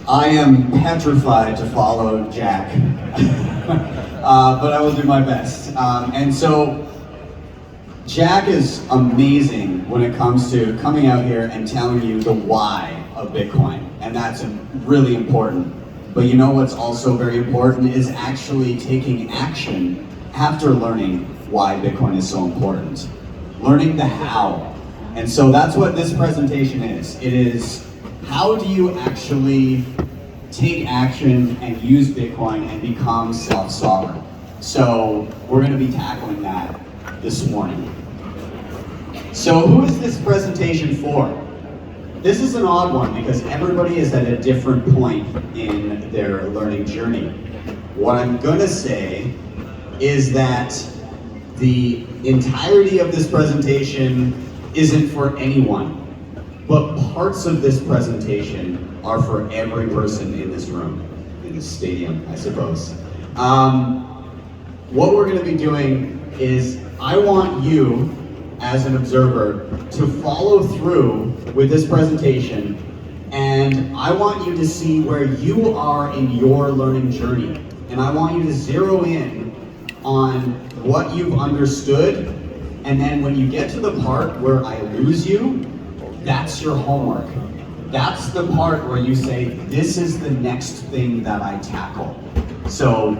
I am petrified to follow Jack, but I will do my best. And so, Jack is amazing when it comes to coming out here and telling you the why of Bitcoin, and that's really important. But you know what's also very important is actually taking action after learning why Bitcoin is so important. Learning the how. And so that's what this presentation is. It is, how do you actually take action and use Bitcoin and become self-sovereign? So we're going to be tackling that this morning. So who is this presentation for? This is an odd one because everybody is at a different point in their learning journey. What I'm going to say is that the entirety of this presentation isn't for anyone, but parts of this presentation are for every person in this room, in this stadium, I suppose. What we're going to be doing is, I want you, as an observer, to follow through with this presentation, and I want you to see where you are in your learning journey. And I want you to zero in on what you've understood, and then when you get to the part where I lose you, that's your homework. That's the part where you say, this is the next thing that I tackle. So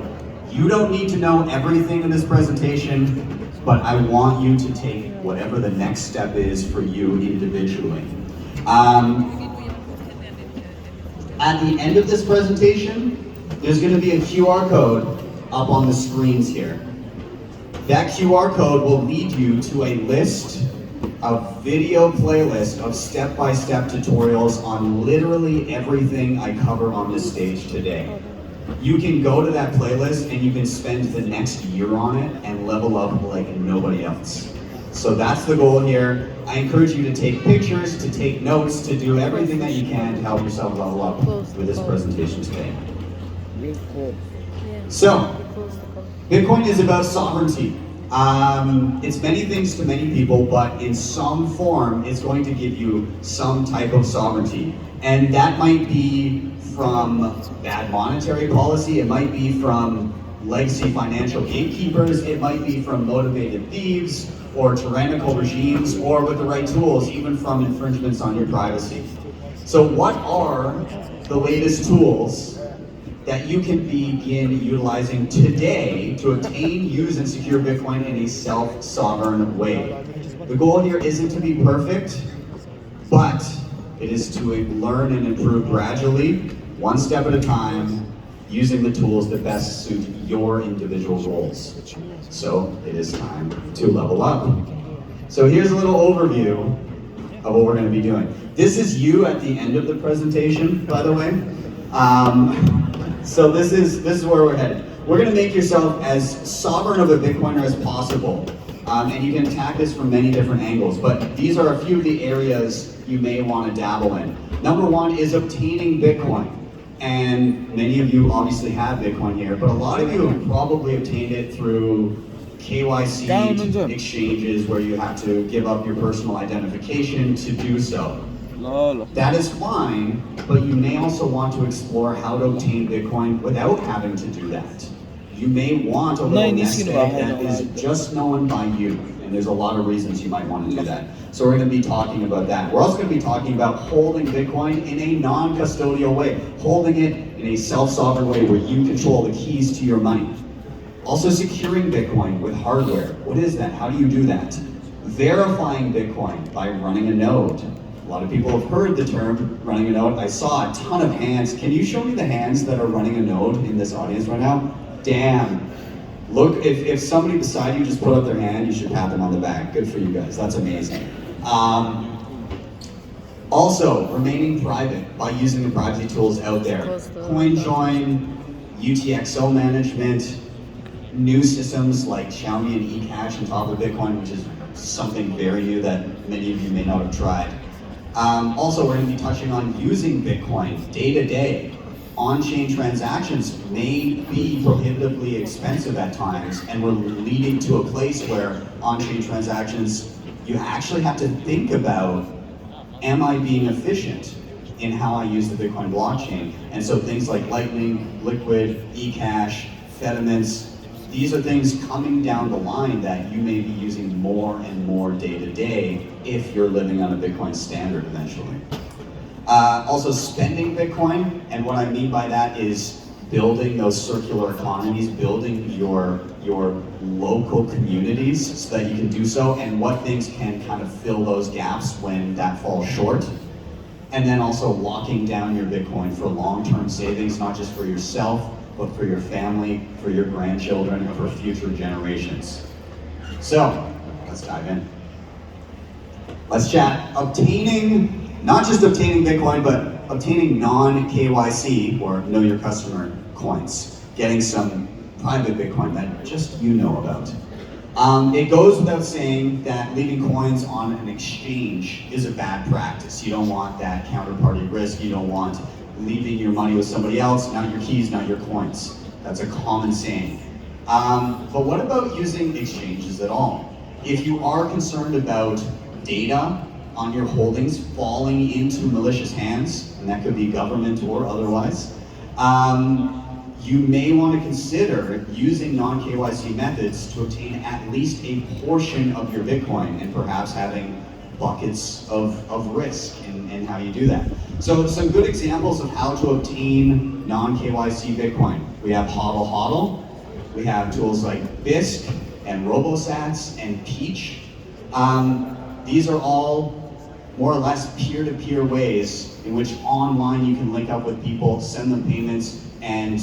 you don't need to know everything in this presentation, but I want you to take whatever the next step is for you individually. At the end of this presentation, there's going to be a QR code up on the screens here. That QR code will lead you to a list of video playlist of step-by-step tutorials on literally everything I cover on this stage today. You can go to that playlist and you can spend the next year on it and level up like nobody else. So that's the goal here. I encourage you to take pictures, to take notes, to do everything that you can to help yourself level up with this presentation today. So, Bitcoin is about sovereignty. It's many things to many people, but in some form, it's going to give you some type of sovereignty. And that might be from bad monetary policy, it might be from legacy financial gatekeepers, it might be from motivated thieves, or tyrannical regimes, or with the right tools, even from infringements on your privacy. So what are the latest tools that you can begin utilizing today to obtain, use, and secure Bitcoin in a self-sovereign way? The goal here isn't to be perfect, but it is to learn and improve gradually, one step at a time, using the tools that best suit your individual goals. So it is time to level up. So here's a little overview of what we're going to be doing. This is you at the end of the presentation, by the way. So this is where we're headed. We're going to make yourself as sovereign of a Bitcoiner as possible. And you can attack this from many different angles, but these are a few of the areas you may want to dabble in. Number one is obtaining Bitcoin. And many of you obviously have Bitcoin here, but a lot of you have probably obtained it through KYC exchanges where you have to give up your personal identification to do so. That is fine, but you may also want to explore how to obtain Bitcoin without having to do that. You may want a little nest egg that is just known by you, and there's a lot of reasons you might want to do that. So we're going to be talking about that. We're also going to be talking about holding Bitcoin in a non-custodial way, holding it in a self-sovereign way where you control the keys to your money. Also securing Bitcoin with hardware. What is that? How do you do that? Verifying Bitcoin by running a node. A lot of people have heard the term running a node. I saw a ton of hands. Can you show me the hands that are running a node in this audience right now? Damn. Look, if somebody beside you just put up their hand, you should pat them on the back. Good for you guys, that's amazing. Also, remaining private by using the privacy tools out there. CoinJoin, UTXO management, new systems like Xiaomi and eCash on top of Bitcoin, which is something very new that many of you may not have tried. Also, we're going to be touching on using Bitcoin day to day. On-chain transactions may be prohibitively expensive at times, and we're leading to a place where on-chain transactions, you actually have to think about, am I being efficient? in how I use the Bitcoin blockchain. And so things like Lightning, Liquid, eCash, Fedimints, these are things coming down the line that you may be using more and more day to day if you're living on a Bitcoin standard eventually. Also spending Bitcoin, and what I mean by that is building those circular economies, building your local communities so that you can do so, and what things can kind of fill those gaps when that falls short. And then also locking down your Bitcoin for long-term savings, not just for yourself, but for your family, for your grandchildren, and for future generations. So, let's dive in. Let's chat obtaining, not just obtaining Bitcoin, but obtaining non-KYC, or know your customer coins. Getting some private Bitcoin that just you know about. It goes without saying that leaving coins on an exchange is a bad practice. You don't want that counterparty risk. You don't want leaving your money with somebody else, not your keys, not your coins. That's a common saying. But what about using exchanges at all? If you are concerned about data on your holdings falling into malicious hands, and that could be government or otherwise, you may want to consider using non-KYC methods to obtain at least a portion of your Bitcoin, and perhaps having buckets of risk in how you do that. So some good examples of how to obtain non-KYC Bitcoin. We have HODL HODL. We have tools like Bisq and RoboSats and Peach. These are all more or less peer-to-peer ways in which online you can link up with people, send them payments, and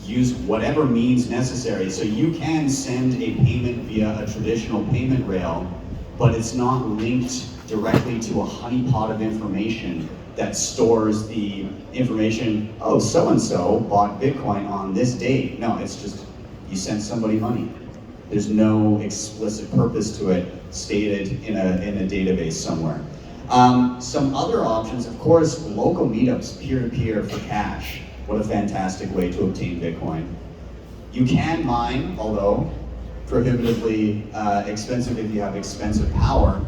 use whatever means necessary. So you can send a payment via a traditional payment rail, but it's not linked directly to a honeypot of information that stores the information, oh, so-and-so bought Bitcoin on this date. No, it's just, you sent somebody money. There's no explicit purpose to it stated in a database somewhere. Some other options, of course, local meetups, peer-to-peer for cash. What a fantastic way to obtain Bitcoin. You can mine, although prohibitively expensive if you have expensive power.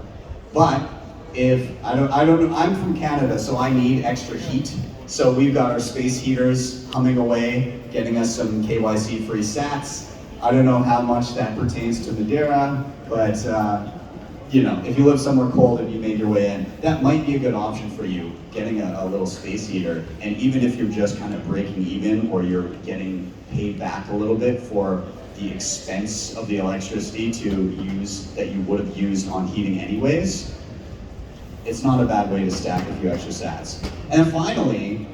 But if, I don't know, I'm from Canada, so I need extra heat. So we've got our space heaters humming away, getting us some KYC-free sats. I don't know how much that pertains to Madeira, but you know, if you live somewhere cold and you made your way in, that might be a good option for you, getting a little space heater. And even if you're just kind of breaking even, or you're getting paid back a little bit for the expense of the electricity to use that you would have used on heating anyways, it's not a bad way to stack a few extra sats. And finally,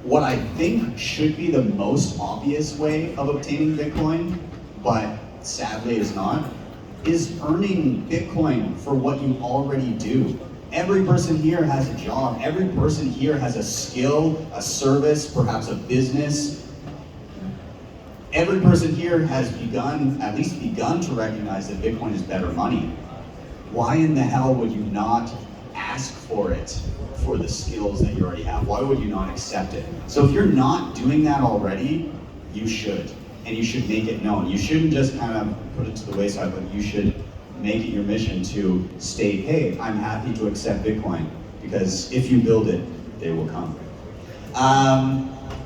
what I think should be the most obvious way of obtaining Bitcoin, but sadly is not, is earning Bitcoin for what you already do. Every person here has a job. Every person here has a skill, a service, perhaps a business. Every person here has at least begun to recognize that Bitcoin is better money. Why in the hell would you not ask for it, for the skills that you already have? Why would you not accept it? So if you're not doing that already, you should. And you should make it known. You shouldn't just kind of put it to the wayside, but you should make it your mission to state, hey, I'm happy to accept Bitcoin, because if you build it, they will come.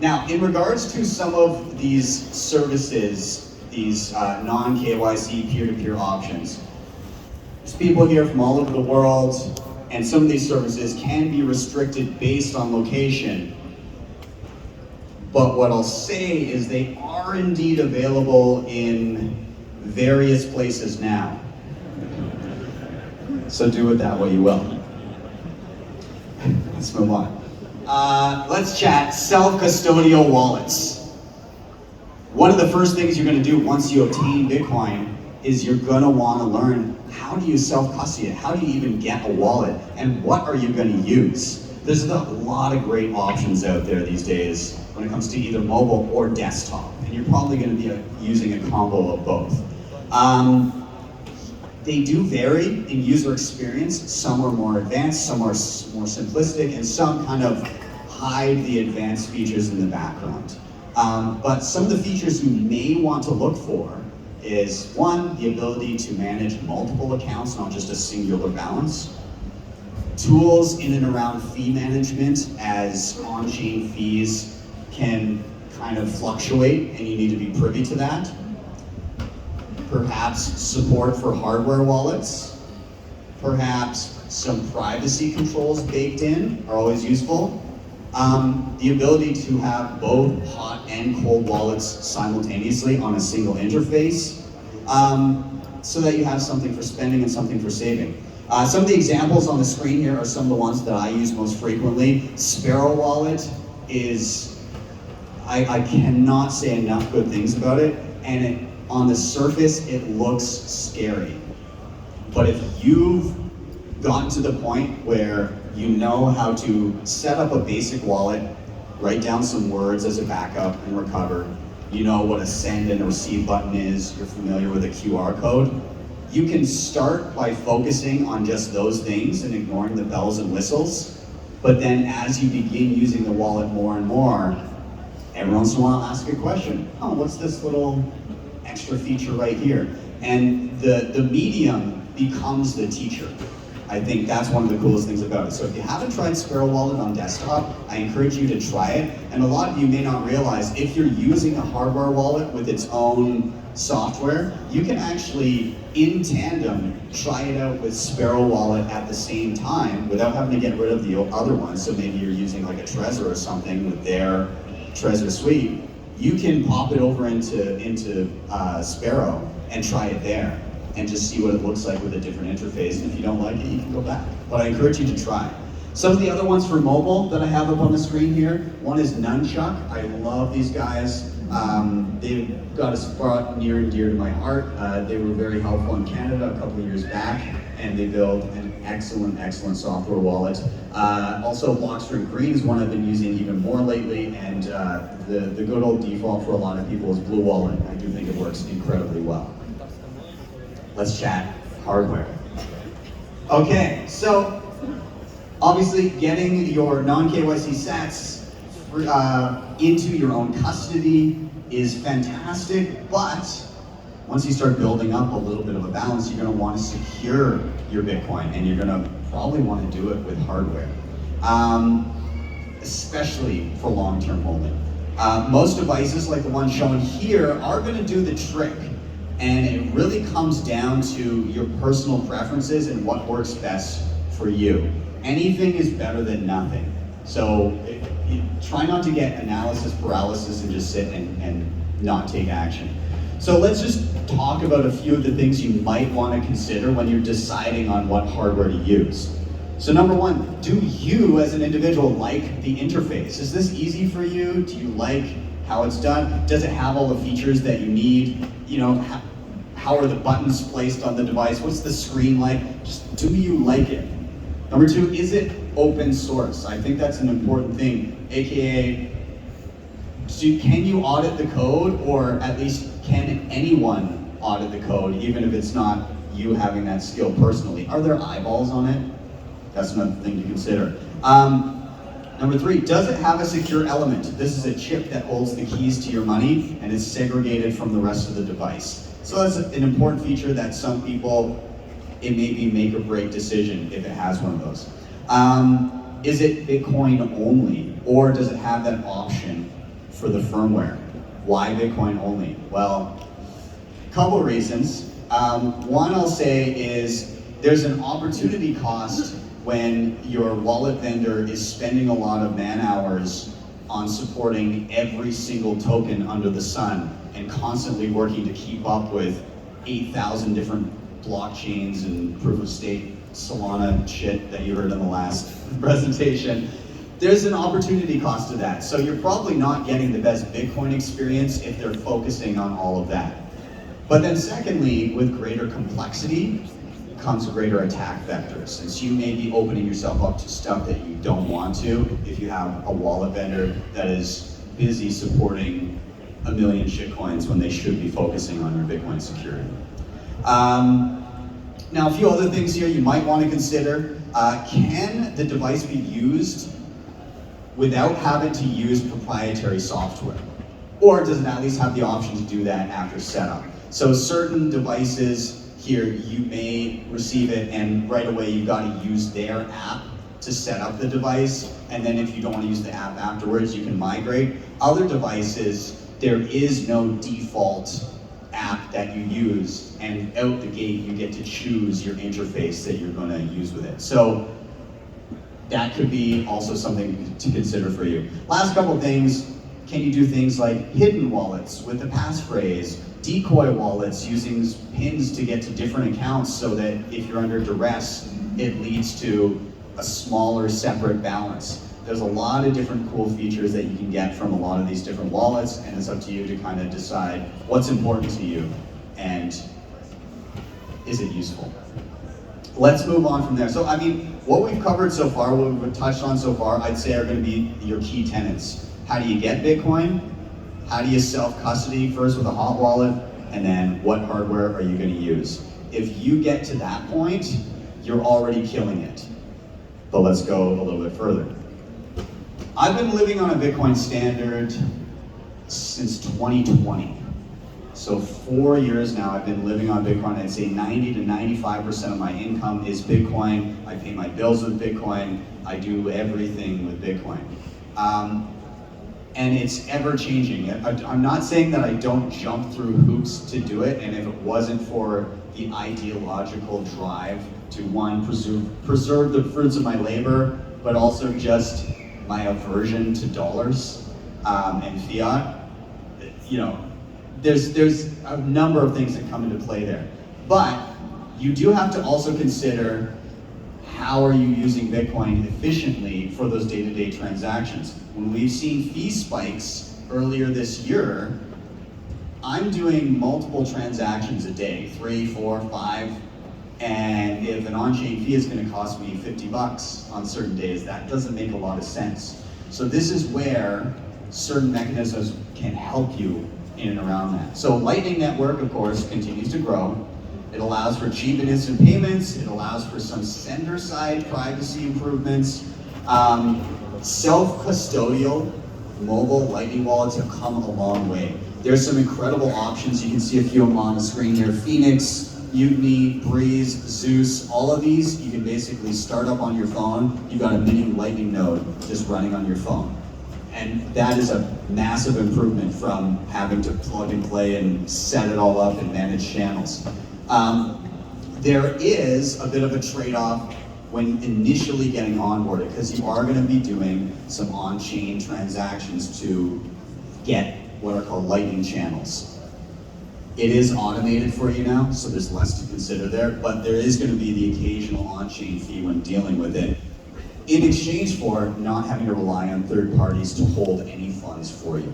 Now, in regards to some of these services, these non-KYC peer-to-peer options, there's people here from all over the world, and some of these services can be restricted based on location. But what I'll say is they are indeed available in various places now. So do with that what you will. Let's move on. Let's chat self-custodial wallets. One of the first things you're going to do once you obtain Bitcoin is you're going to want to learn, how do you self-custody it? How do you even get a wallet? And what are you going to use? There's a lot of great options out there these days when it comes to either mobile or desktop. And you're probably going to be using a combo of both. They do vary in user experience. Some are more advanced, some are more simplistic, and some kind of hide the advanced features in the background. But some of the features you may want to look for is, one, the ability to manage multiple accounts, not just a singular balance. Tools in and around fee management, as on-chain fees can kind of fluctuate and you need to be privy to that. Perhaps support for hardware wallets. Perhaps some privacy controls baked in are always useful. The ability to have both hot and cold wallets simultaneously on a single interface, so that you have something for spending and something for saving. Some of the examples on the screen here are some of the ones that I use most frequently. Sparrow Wallet is, I cannot say enough good things about it, and on the surface it looks scary. But if you've gotten to the point where you know how to set up a basic wallet, write down some words as a backup and recover, you know what a send and a receive button is, you're familiar with a QR code, you can start by focusing on just those things and ignoring the bells and whistles. But then as you begin using the wallet more and more, every once in a while ask a question. Oh, what's this little extra feature right here? And the medium becomes the teacher. I think that's one of the coolest things about it. So if you haven't tried Sparrow Wallet on desktop, I encourage you to try it. And a lot of you may not realize, if you're using a hardware wallet with its own software, you can actually, in tandem, try it out with Sparrow Wallet at the same time without having to get rid of the other one. So maybe you're using like a Trezor or something with their Trezor suite. You can pop it over into Sparrow and try it there, and just see what it looks like with a different interface. And if you don't like it, you can go back. But I encourage you to try. Some of the other ones for mobile that I have up on the screen here, one is Nunchuck. I love these guys. They've got a spot near and dear to my heart. They were very helpful in Canada a couple of years back, and they built an excellent, excellent software wallet. Also, Blockstream Green is one I've been using even more lately, and the good old default for a lot of people is Blue Wallet. I do think it works incredibly well. Let's chat hardware. Okay, so obviously getting your non-KYC sats into your own custody is fantastic, but once you start building up a little bit of a balance, you're going to want to secure your Bitcoin, and you're going to probably want to do it with hardware, especially for long-term holding. Most devices like the one shown here are going to do the trick. And it really comes down to your personal preferences and what works best for you. Anything is better than nothing. So try not to get analysis paralysis and just sit and not take action. So let's just talk about a few of the things you might want to consider when you're deciding on what hardware to use. So number one, do you as an individual like the interface? Is this easy for you? Do you like how it's done? Does it have all the features that you need? You know, how are the buttons placed on the device? What's the screen like? Just do you like it? Number two, is it open source? I think that's an important thing, AKA, can you audit the code, or at least can anyone audit the code, even if it's not you having that skill personally? Are there eyeballs on it? That's another thing to consider. Number three, does it have a secure element? This is a chip that holds the keys to your money and is segregated from the rest of the device. So that's an important feature that some people, it may be make or break decision if it has one of those. Is it Bitcoin only, or does it have that option for the firmware? Why Bitcoin only? Well, a couple reasons. One I'll say is there's an opportunity cost when your wallet vendor is spending a lot of man hours on supporting every single token under the sun and constantly working to keep up with 8,000 different blockchains and proof of stake Solana shit that you heard in the last presentation. There's an opportunity cost to that. So you're probably not getting the best Bitcoin experience if they're focusing on all of that. But then secondly, with greater complexity comes greater attack vectors, since you may be opening yourself up to stuff that you don't want to if you have a wallet vendor that is busy supporting a million shitcoins when they should be focusing on your Bitcoin security. Now, a few other things here you might want to consider. Can the device be used without having to use proprietary software? Or does it at least have the option to do that after setup? So certain devices here, you may receive it and right away you've got to use their app to set up the device, and then if you don't want to use the app afterwards, you can migrate. Other devices, there is no default app that you use, and out the gate you get to choose your interface that you're going to use with it. So that could be also something to consider for you. Last couple things, can you do things like hidden wallets with the passphrase, decoy wallets using pins to get to different accounts so that if you're under duress, it leads to a smaller separate balance. There's a lot of different cool features that you can get from a lot of these different wallets, and it's up to you to kind of decide what's important to you and is it useful. Let's move on from there. So I mean, what we've covered so far, what we've touched on so far, I'd say are going to be your key tenets. How do you get Bitcoin? How do you self-custody first with a hot wallet? And then what hardware are you going to use? If you get to that point, you're already killing it. But let's go a little bit further. I've been living on a Bitcoin standard since 2020. So 4 years now I've been living on Bitcoin. I'd say 90 to 95% of my income is Bitcoin. I pay my bills with Bitcoin. I do everything with Bitcoin. And it's ever changing. I'm not saying that I don't jump through hoops to do it, and if it wasn't for the ideological drive to one, preserve the fruits of my labor, but also just my aversion to dollars and fiat, you know, there's a number of things that come into play there. But you do have to also consider how are you using Bitcoin efficiently for those day-to-day transactions. When we've seen fee spikes earlier this year, I'm doing multiple transactions a day, 3, 4, 5, and if an on-chain fee is going to cost me $50 on certain days, that doesn't make a lot of sense. So this is where certain mechanisms can help you in and around that. So Lightning Network, of course, continues to grow. It allows for cheap and instant payments. It allows for some sender-side privacy improvements. Self-custodial mobile Lightning wallets have come a long way. There's some incredible options. You can see a few of them on the screen here. Phoenix, Mutiny, Breeze, Zeus, all of these you can basically start up on your phone. You've got a mini Lightning node just running on your phone. And that is a massive improvement from having to plug and play and set it all up and manage channels. There is a bit of a trade-off when initially getting onboarded, because you are going to be doing some on-chain transactions to get what are called Lightning channels. It is automated for you now, so there's less to consider there, but there is going to be the occasional on-chain fee when dealing with it, in exchange for not having to rely on third parties to hold any funds for you.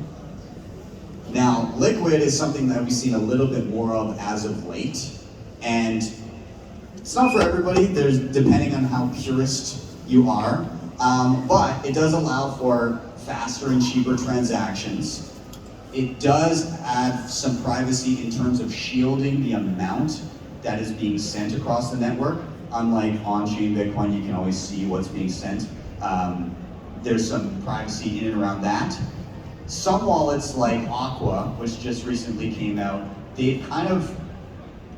Now, Liquid is something that we've seen a little bit more of as of late, and it's not for everybody, there's depending on how purist you are, but it does allow for faster and cheaper transactions. It does add some privacy in terms of shielding the amount that is being sent across the network. Unlike on-chain Bitcoin, you can always see what's being sent. There's some privacy in and around that. Some wallets like Aqua, which just recently came out, they've kind of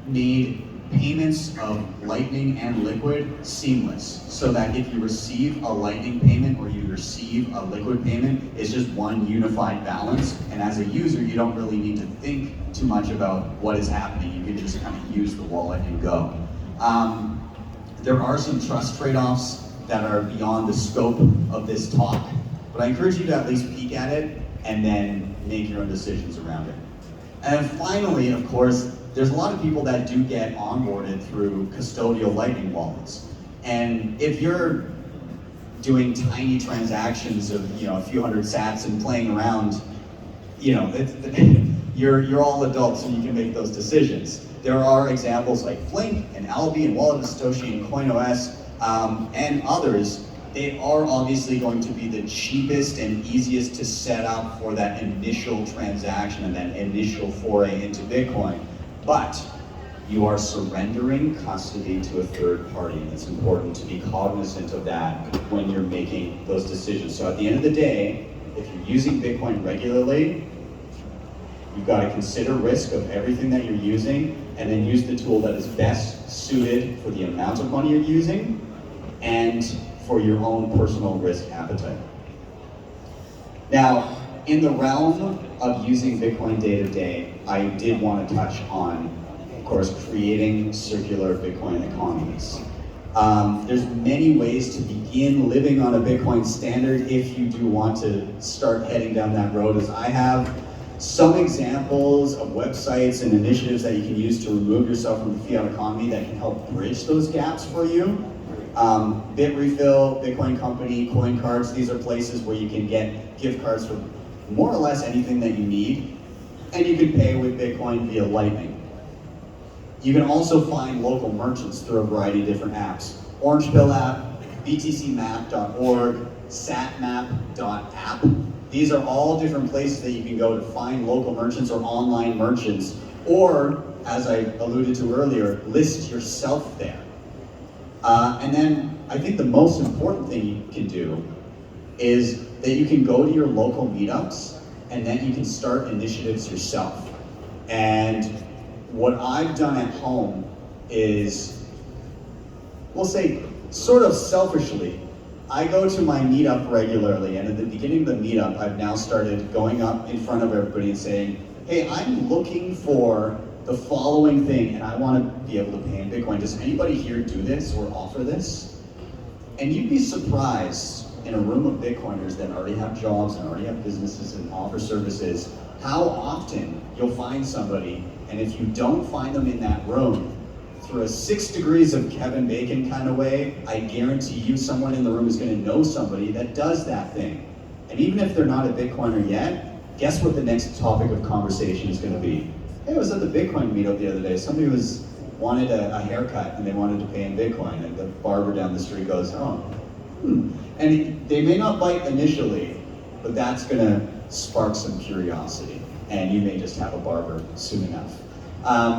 made payments of Lightning and Liquid seamless, so that if you receive a Lightning payment or you receive a Liquid payment, it's just one unified balance, and as a user you don't really need to think too much about what is happening. You can just kind of use the wallet and go. There are some trust trade-offs that are beyond the scope of this talk, but I encourage you to at least peek at it and then make your own decisions around it. And finally, of course, there's a lot of people that do get onboarded through custodial Lightning wallets. And if you're doing tiny transactions of a few hundred sats and playing around, you're all adults and you can make those decisions. There are examples like Flink and Alby and Wallet of Satoshi and CoinOS and others. They are obviously going to be the cheapest and easiest to set up for that initial transaction and that initial foray into Bitcoin. But you are surrendering custody to a third party, and it's important to be cognizant of that when you're making those decisions. So at the end of the day, if you're using Bitcoin regularly, you've got to consider risk of everything that you're using, and then use the tool that is best suited for the amount of money you're using and for your own personal risk appetite. Now, in the realm of using Bitcoin day to day, I did want to touch on, of course, creating circular Bitcoin economies. There's many ways to begin living on a Bitcoin standard if you do want to start heading down that road as I have. Some examples of websites and initiatives that you can use to remove yourself from the fiat economy that can help bridge those gaps for you. Bitrefill, Bitcoin Company, Coin Cards, these are places where you can get gift cards for more or less anything that you need, and you can pay with Bitcoin via Lightning. You can also find local merchants through a variety of different apps. Orange Pill app, btcmap.org, satmap.app. These are all different places that you can go to find local merchants or online merchants, or, as I alluded to earlier, list yourself there. And then I think the most important thing you can do is that you can go to your local meetups and then you can start initiatives yourself. And what I've done at home is, we'll say, sort of selfishly, I go to my meetup regularly, and at the beginning of the meetup, I've now started going up in front of everybody and saying, hey, I'm looking for the following thing, and I want to be able to pay in Bitcoin. Does anybody here do this or offer this? And you'd be surprised in a room of Bitcoiners that already have jobs and already have businesses and offer services, how often you'll find somebody, and if you don't find them in that room, through a 6 degrees of Kevin Bacon kind of way, I guarantee you someone in the room is going to know somebody that does that thing. And even if they're not a Bitcoiner yet, guess what the next topic of conversation is going to be? Hey, I was at the Bitcoin meetup the other day. Somebody wanted a haircut and they wanted to pay in Bitcoin, and the barber down the street goes, And they may not bite initially, but that's going to spark some curiosity, and you may just have a barber soon enough.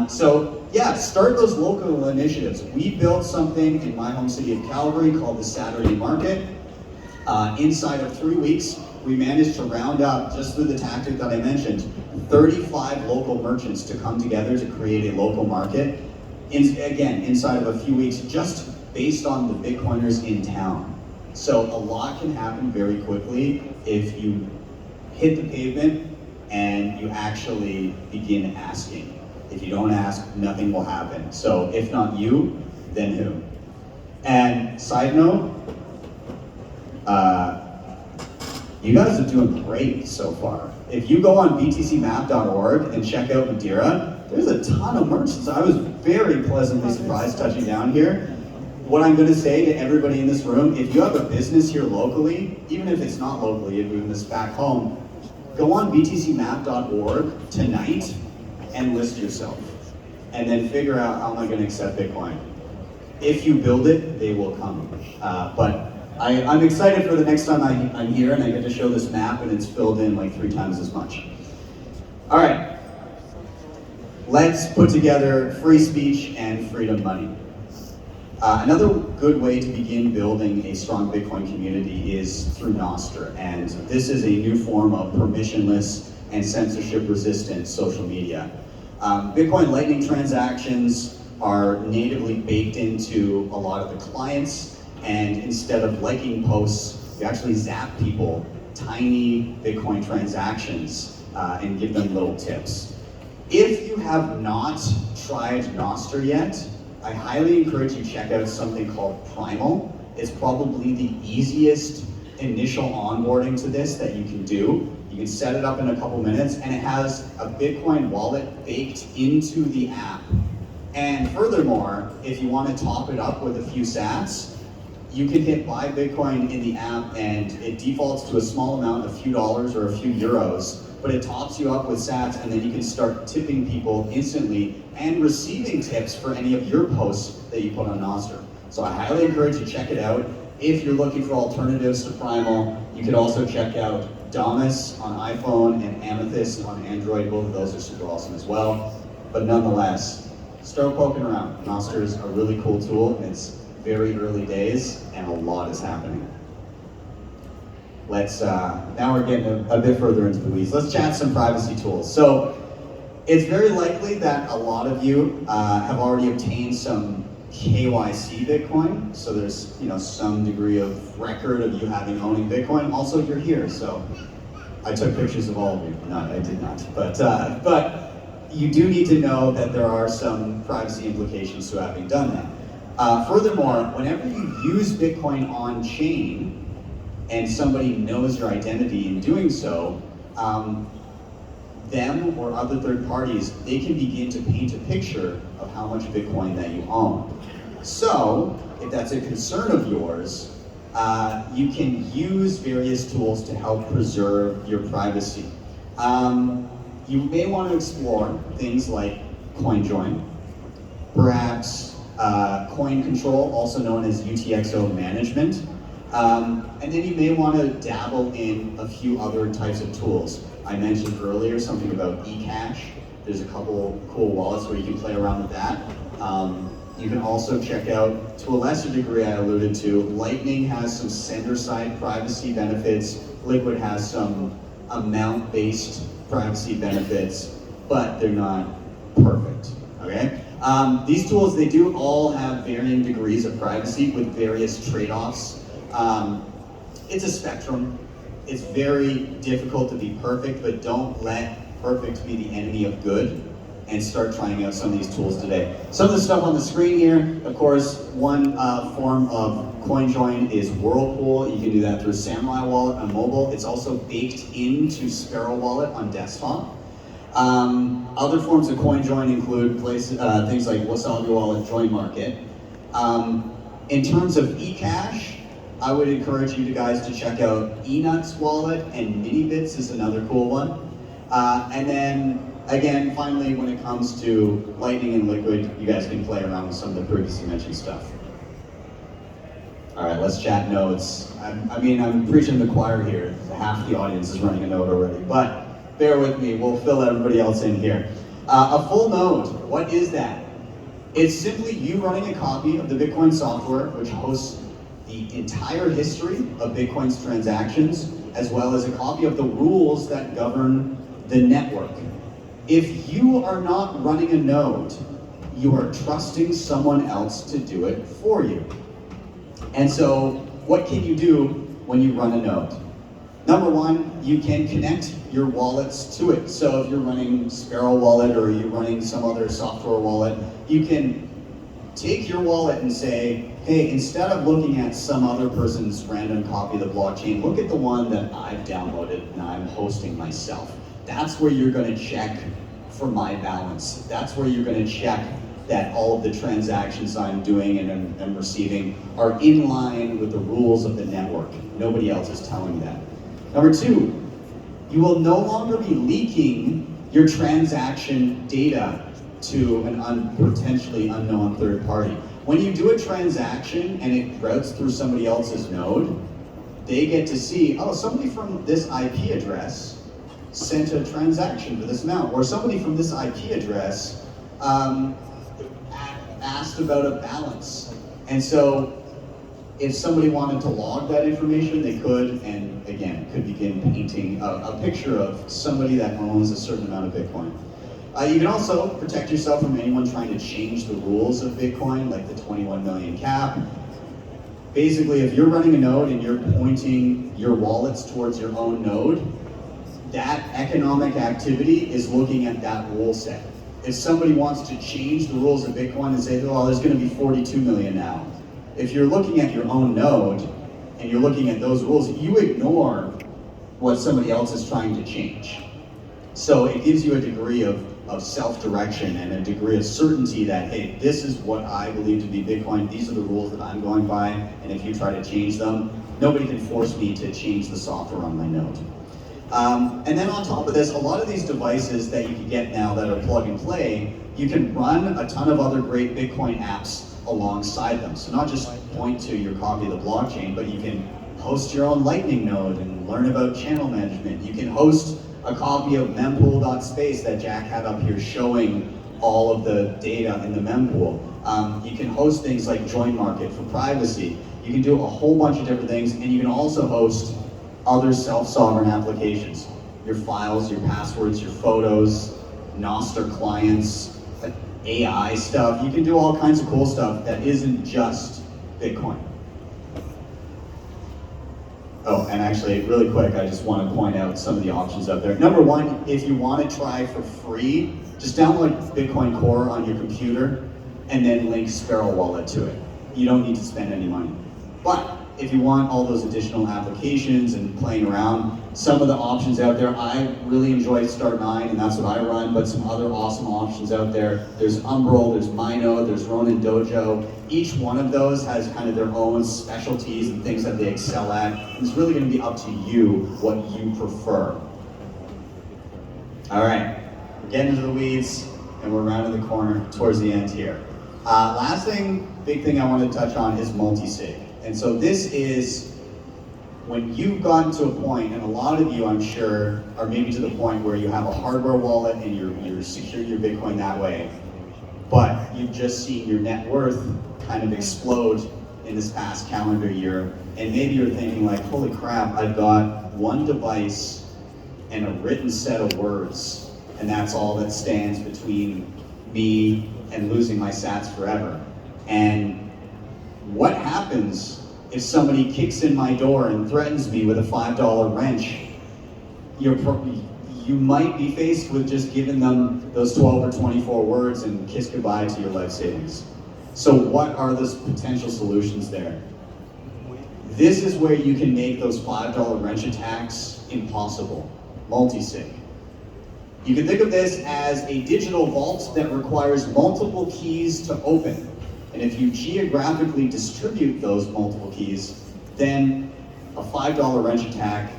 So yeah, start those local initiatives. We built something in my home city of Calgary called the Saturday Market. Inside of 3 weeks, we managed to round up, just through the tactic that I mentioned, 35 local merchants to come together to create a local market. Again, inside of a few weeks, just based on the Bitcoiners in town. So a lot can happen very quickly if you hit the pavement and you actually begin asking. If you don't ask, nothing will happen. So if not you, then who? And side note, you guys are doing great so far. If you go on btcmap.org and check out Madeira, there's a ton of merchants. I was very pleasantly surprised touching down here. What I'm going to say to everybody in this room, if you have a business here locally, even if it's not locally, you're doing this back home, go on btcmap.org tonight and list yourself. And then figure out how am I going to accept Bitcoin. If you build it, they will come. But I'm excited for the next time I'm here and I get to show this map and it's filled in like 3 times as much. All right, let's put together free speech and freedom money. Another good way to begin building a strong Bitcoin community is through Nostr, and this is a new form of permissionless and censorship-resistant social media. Bitcoin Lightning transactions are natively baked into a lot of the clients, and instead of liking posts, you actually zap people tiny Bitcoin transactions and give them little tips. If you have not tried Nostr yet, I highly encourage you to check out something called Primal. It's probably the easiest initial onboarding to this that you can do. You can set it up in a couple minutes, and it has a Bitcoin wallet baked into the app. And furthermore, if you want to top it up with a few sats, you can hit buy Bitcoin in the app, and it defaults to a small amount, a few dollars or a few euros, but it tops you up with sats, and then you can start tipping people instantly and receiving tips for any of your posts that you put on Nostr. So I highly encourage you to check it out. If you're looking for alternatives to Primal, you could also check out Damus on iPhone and Amethyst on Android. Both of those are super awesome as well. But nonetheless, start poking around. Nostr is a really cool tool. It's very early days and a lot is happening. Let's, now we're getting a bit further into the weeds. Let's chat some privacy tools. So It's very likely that a lot of you have already obtained some KYC Bitcoin, so there's some degree of record of you owning Bitcoin. Also, you're here, so I took pictures of all of you. No, I did not, but you do need to know that there are some privacy implications to having done that. Furthermore, whenever you use Bitcoin on chain and somebody knows your identity in doing so, them or other third parties, they can begin to paint a picture of how much Bitcoin that you own. So, if that's a concern of yours, you can use various tools to help preserve your privacy. You may want to explore things like CoinJoin, perhaps Coin Control, also known as UTXO management, and then you may want to dabble in a few other types of tools. I mentioned earlier something about eCash. There's a couple cool wallets where you can play around with that. You can also check out, to a lesser degree I alluded to, Lightning has some sender-side privacy benefits. Liquid has some amount-based privacy benefits, but they're not perfect, okay? These tools, they do all have varying degrees of privacy with various trade-offs. It's a spectrum. It's very difficult to be perfect, but don't let perfect be the enemy of good, and start trying out some of these tools today. Some of the stuff on the screen here, of course, one form of CoinJoin is Whirlpool. You can do that through Samurai Wallet on mobile. It's also baked into Sparrow Wallet on desktop. Other forms of CoinJoin include things like Wasabi Wallet, Join Market. In terms of eCash, I would encourage you guys to check out Enux Wallet, and Minibits is another cool one. And then, again, finally, when it comes to Lightning and Liquid, you guys can play around with some of the previously mentioned stuff. All right, let's chat nodes. I'm preaching the choir here. Half the audience is running a node already, but bear with me, we'll fill everybody else in here. A full node, what is that? It's simply you running a copy of the Bitcoin software, which hosts the entire history of Bitcoin's transactions, as well as a copy of the rules that govern the network. If you are not running a node, you are trusting someone else to do it for you. And so, what can you do when you run a node? Number one, you can connect your wallets to it. So if you're running Sparrow Wallet or you're running some other software wallet, you can take your wallet and say, hey, instead of looking at some other person's random copy of the blockchain, look at the one that I've downloaded and I'm hosting myself. That's where you're going to check for my balance. That's where you're going to check that all of the transactions I'm doing and receiving are in line with the rules of the network. Nobody else is telling that. Number two, you will no longer be leaking your transaction data to an potentially unknown third party. When you do a transaction and it routes through somebody else's node, they get to see, oh, somebody from this IP address sent a transaction for this amount, or somebody from this IP address asked about a balance. And so if somebody wanted to log that information, they could, and again, could begin painting a picture of somebody that owns a certain amount of Bitcoin. You can also protect yourself from anyone trying to change the rules of Bitcoin, like the 21 million cap. Basically, if you're running a node and you're pointing your wallets towards your own node, that economic activity is looking at that rule set. If somebody wants to change the rules of Bitcoin and say, oh, there's going to be 42 million now. If you're looking at your own node and you're looking at those rules, you ignore what somebody else is trying to change. So it gives you a degree of self-direction and a degree of certainty that, hey, this is what I believe to be Bitcoin, these are the rules that I'm going by, and if you try to change them, nobody can force me to change the software on my node. And then on top of this, a lot of these devices that you can get now that are plug and play, you can run a ton of other great Bitcoin apps alongside them. So not just point to your copy of the blockchain, but you can host your own Lightning node and learn about channel management. You can host a copy of mempool.space that Jack had up here showing all of the data in the mempool. You can host things like Join Market for privacy. You can do a whole bunch of different things, and you can also host other self-sovereign applications. Your files, your passwords, your photos, Nostr clients, AI stuff. You can do all kinds of cool stuff that isn't just Bitcoin. Oh, and actually, really quick, I just want to point out some of the options out there. Number one, if you want to try for free, just download Bitcoin Core on your computer and then link Sparrow Wallet to it. You don't need to spend any money. But if you want all those additional applications and playing around, some of the options out there, I really enjoy Start9, and that's what I run, but some other awesome options out there. There's Umbrel, there's Mino, there's Ronin Dojo. Each one of those has kind of their own specialties and things that they excel at. And it's really going to be up to you what you prefer. All right, we're getting into the weeds, and we're rounding the corner towards the end here. Last thing, big thing I want to touch on is multi-sig. And so this is when you've gotten to a point, and a lot of you, I'm sure, are maybe to the point where you have a hardware wallet and you're secure your Bitcoin that way, but you've just seen your net worth kind of explode in this past calendar year, and maybe you're thinking like, holy crap, I've got one device and a written set of words, and that's all that stands between me and losing my sats forever. And what happens if somebody kicks in my door and threatens me with a $5 wrench? You might be faced with just giving them those 12 or 24 words and kiss goodbye to your life savings. So what are those potential solutions there? This is where you can make those $5 wrench attacks impossible. Multi-sig. You can think of this as a digital vault that requires multiple keys to open. And if you geographically distribute those multiple keys, then a $5 wrench attack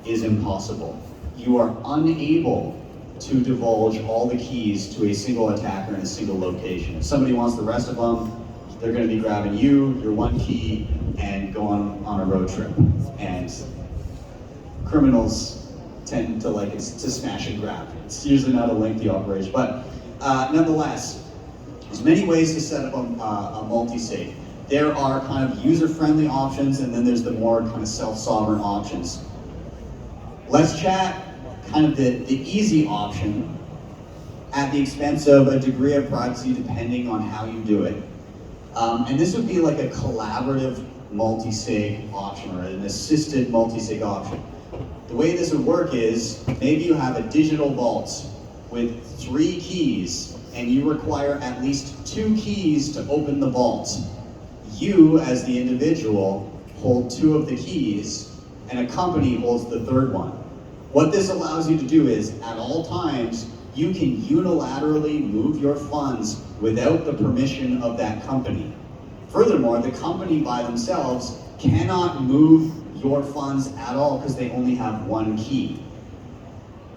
is impossible. You are unable to divulge all the keys to a single attacker in a single location. If somebody wants the rest of them, they're going to be grabbing you, your one key, and go on a road trip. And criminals tend to like it to smash and grab. It's usually not a lengthy operation, but nonetheless, there's many ways to set up a multi-sig. There are kind of user-friendly options, and then there's the more kind of self-sovereign options. Let's chat kind of the easy option at the expense of a degree of privacy depending on how you do it. And this would be like a collaborative multi-sig option or an assisted multi-sig option. The way this would work is maybe you have a digital vault with 3 keys and you require at least 2 keys to open the vault. You, as the individual, hold 2 of the keys, and a company holds the 3rd one. What this allows you to do is, at all times, you can unilaterally move your funds without the permission of that company. Furthermore, the company by themselves cannot move your funds at all because they only have 1 key.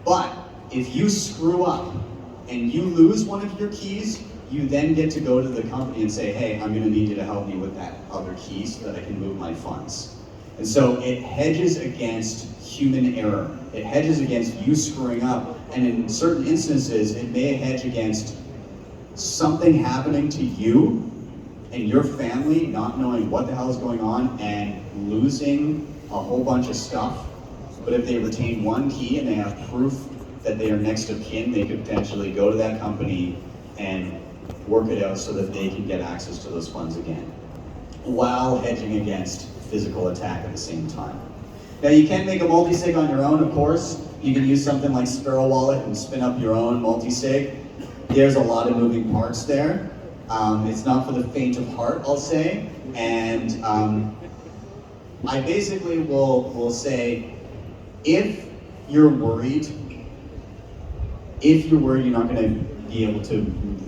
But if you screw up and you lose one of your keys, you then get to go to the company and say, hey, I'm going to need you to help me with that other key so that I can move my funds. And so it hedges against human error. It hedges against you screwing up. And in certain instances, it may hedge against something happening to you and your family not knowing what the hell is going on and losing a whole bunch of stuff. But if they retain 1 key and they have proof that they are next of kin, they could potentially go to that company and work it out so that they can get access to those funds again, while hedging against physical attack at the same time. Now you can make a multi-sig on your own, of course. You can use something like Sparrow Wallet and spin up your own multi-sig. There's a lot of moving parts there. It's not for the faint of heart, I'll say. And I basically will say, if you're worried you're not going to be able to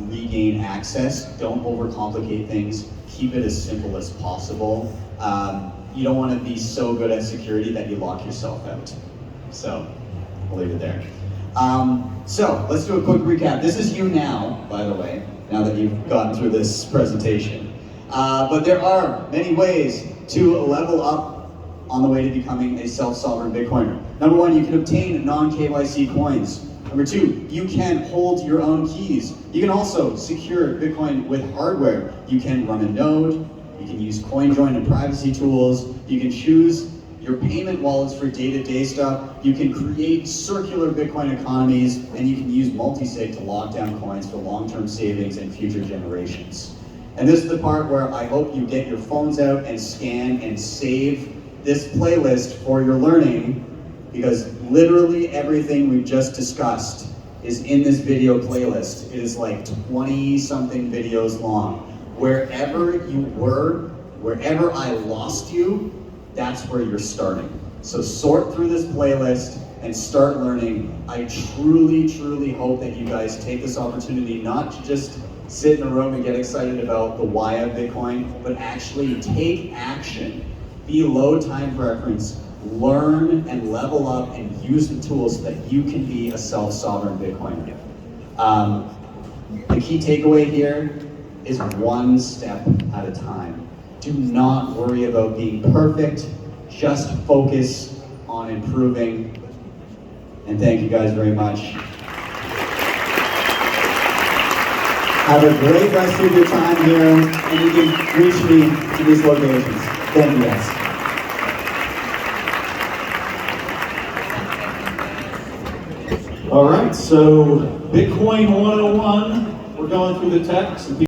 regain access, don't overcomplicate things. Keep it as simple as possible. You don't want to be so good at security that you lock yourself out. So, I'll leave it there. So, let's do a quick recap. This is you now, by the way, now that you've gotten through this presentation. But there are many ways to level up on the way to becoming a self-sovereign Bitcoiner. Number 1, you can obtain non-KYC coins. Number 2, you can hold your own keys. You can also secure Bitcoin with hardware. You can run a node, you can use CoinJoin and privacy tools, you can choose your payment wallets for day-to-day stuff. You can create circular Bitcoin economies, and you can use multi-sig to lock down coins for long-term savings and future generations. And this is the part where I hope you get your phones out and scan and save this playlist for your learning, because literally everything we've just discussed is in this video playlist. It is like 20-something videos long. Wherever you were, wherever I lost you, that's where you're starting. So sort through this playlist and start learning. I truly, truly hope that you guys take this opportunity not to just sit in a room and get excited about the why of Bitcoin, but actually take action. Be low time preference, learn and level up and use the tools so that you can be a self-sovereign Bitcoiner. The key takeaway here is one step at a time. Do not worry about being perfect, just focus on improving. And thank you guys very much. Have a great rest of your time here, and you can reach me in these locations. Thank you guys. All right, so Bitcoin 101, we're going through the text.